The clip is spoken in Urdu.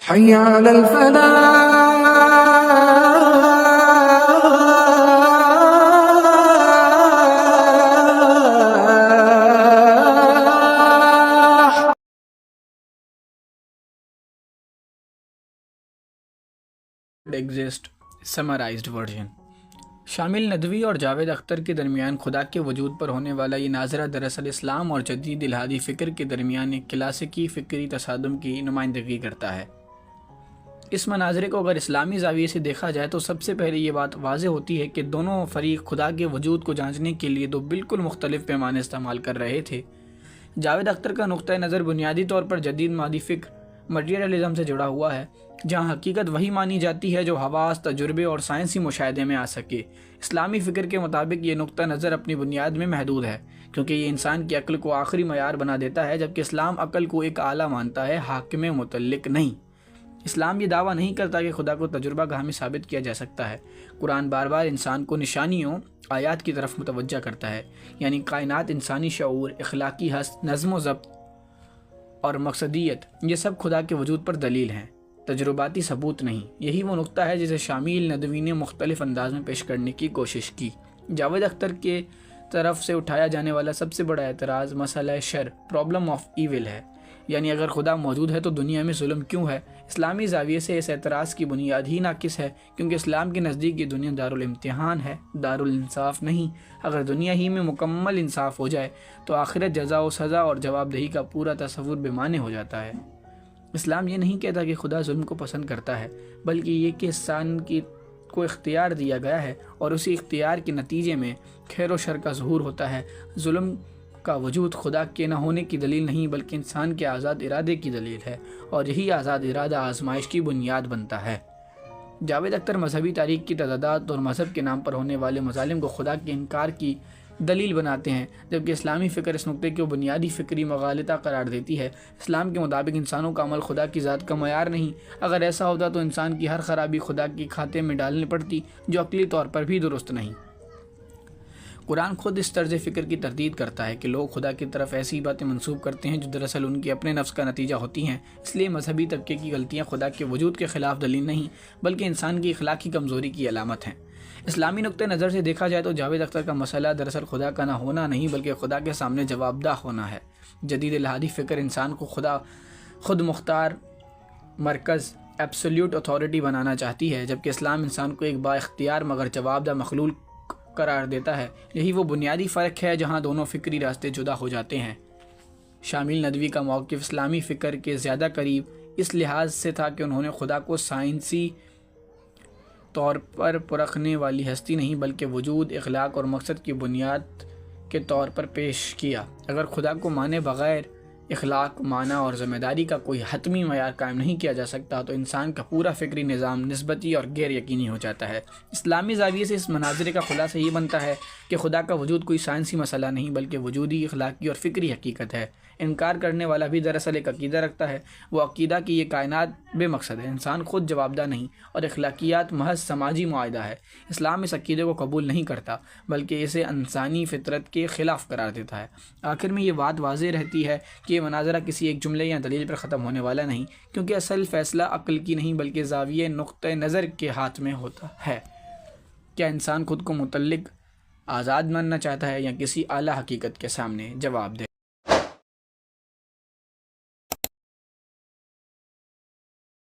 حي على الفلاح. Exist summarised version. شامل ندوی اور جاوید اختر کے درمیان خدا کے وجود پر ہونے والا یہ ناظرہ دراصل اسلام اور جدید الہادی فکر کے درمیان ایک کلاسیکی فکری تصادم کی نمائندگی کرتا ہے. اس مناظرے کو اگر اسلامی زاویے سے دیکھا جائے تو سب سے پہلے یہ بات واضح ہوتی ہے کہ دونوں فریق خدا کے وجود کو جانچنے کے لیے دو بالکل مختلف پیمانے استعمال کر رہے تھے. جاوید اختر کا نقطہ نظر بنیادی طور پر جدید مادی فکر مٹیریلزم سے جڑا ہوا ہے، جہاں حقیقت وہی مانی جاتی ہے جو حواس، تجربے اور سائنسی مشاہدے میں آ سکے. اسلامی فکر کے مطابق یہ نقطہ نظر اپنی بنیاد میں محدود ہے، کیونکہ یہ انسان کی عقل کو آخری معیار بنا دیتا ہے، جبکہ اسلام عقل کو ایک اعلیٰ مانتا ہے، حاکم متعلق نہیں. اسلام یہ دعویٰ نہیں کرتا کہ خدا کو تجربہ گاہ میں ثابت کیا جا سکتا ہے. قرآن بار بار انسان کو نشانیوں، آیات کی طرف متوجہ کرتا ہے، یعنی کائنات، انسانی شعور، اخلاقی حس، نظم و ضبط اور مقصدیت، یہ سب خدا کے وجود پر دلیل ہیں، تجرباتی ثبوت نہیں. یہی وہ نقطہ ہے جسے شامل ندوی نے مختلف انداز میں پیش کرنے کی کوشش کی. جاوید اختر کے طرف سے اٹھایا جانے والا سب سے بڑا اعتراض مسئلہ شر، پرابلم آف ایول ہے، یعنی اگر خدا موجود ہے تو دنیا میں ظلم کیوں ہے؟ اسلامی زاویے سے اس اعتراض کی بنیاد ہی ناقص ہے، کیونکہ اسلام کے نزدیک یہ دنیا دارالامتحان ہے، دارالانصاف نہیں. اگر دنیا ہی میں مکمل انصاف ہو جائے تو آخرت، جزا و سزا اور جواب دہی کا پورا تصور بے معنی ہو جاتا ہے. اسلام یہ نہیں کہتا کہ خدا ظلم کو پسند کرتا ہے، بلکہ یہ کہ انسان کو اختیار دیا گیا ہے اور اسی اختیار کے نتیجے میں خیر و شر کا ظہور ہوتا ہے. ظلم کا وجود خدا کے نہ ہونے کی دلیل نہیں، بلکہ انسان کے آزاد ارادے کی دلیل ہے، اور یہی آزاد ارادہ آزمائش کی بنیاد بنتا ہے. جاوید اختر مذہبی تاریخ کی تضادات اور مذہب کے نام پر ہونے والے مظالم کو خدا کے انکار کی دلیل بناتے ہیں، جبکہ اسلامی فکر اس نقطے کو بنیادی فکری مغالطہ قرار دیتی ہے. اسلام کے مطابق انسانوں کا عمل خدا کی ذات کا معیار نہیں. اگر ایسا ہوتا تو انسان کی ہر خرابی خدا کے کھاتے میں ڈالنی پڑتی، جو عقلی طور پر بھی درست نہیں. قرآن خود اس طرز فکر کی تردید کرتا ہے کہ لوگ خدا کی طرف ایسی باتیں منسوب کرتے ہیں جو دراصل ان کے اپنے نفس کا نتیجہ ہوتی ہیں. اس لیے مذہبی طبقے کی غلطیاں خدا کے وجود کے خلاف دلیل نہیں، بلکہ انسان کی اخلاقی کمزوری کی علامت ہیں. اسلامی نقطہ نظر سے دیکھا جائے تو جاوید اختر کا مسئلہ دراصل خدا کا نہ ہونا نہیں، بلکہ خدا کے سامنے جواب دہ ہونا ہے. جدید الہادی فکر انسان کو خود مختار مرکز، ایبسولیوٹ اتھارٹی بنانا چاہتی ہے، جبکہ اسلام انسان کو ایک با اختیار مگر جواب دہ مخلوق قرار دیتا ہے. یہی وہ بنیادی فرق ہے جہاں دونوں فکری راستے جدا ہو جاتے ہیں. شامل ندوی کا موقف اسلامی فکر کے زیادہ قریب اس لحاظ سے تھا کہ انہوں نے خدا کو سائنسی طور پر پرکھنے والی ہستی نہیں، بلکہ وجود، اخلاق اور مقصد کی بنیاد کے طور پر پیش کیا. اگر خدا کو مانے بغیر اخلاق، معنی اور ذمہ داری کا کوئی حتمی معیار قائم نہیں کیا جا سکتا تو انسان کا پورا فکری نظام نسبتی اور غیر یقینی ہو جاتا ہے. اسلامی زاویے سے اس مناظرے کا خلاصہ یہ بنتا ہے کہ خدا کا وجود کوئی سائنسی مسئلہ نہیں، بلکہ وجودی، اخلاقی اور فکری حقیقت ہے. انکار کرنے والا بھی دراصل ایک عقیدہ رکھتا ہے، وہ عقیدہ کہ یہ کائنات بے مقصد ہے، انسان خود جوابدہ نہیں، اور اخلاقیات محض سماجی معاہدہ ہے. اسلام اس عقیدے کو قبول نہیں کرتا، بلکہ اسے انسانی فطرت کے خلاف قرار دیتا ہے. آخر میں یہ بات واضح رہتی ہے کہ یہ مناظرہ کسی ایک جملے یا دلیل پر ختم ہونے والا نہیں، کیونکہ اصل فیصلہ عقل کی نہیں بلکہ زاویہ نقطہ نظر کے ہاتھ میں ہوتا ہے. کیا انسان خود کو متعلق آزاد ماننا چاہتا ہے یا کسی اعلیٰ حقیقت کے سامنے جواب دے؟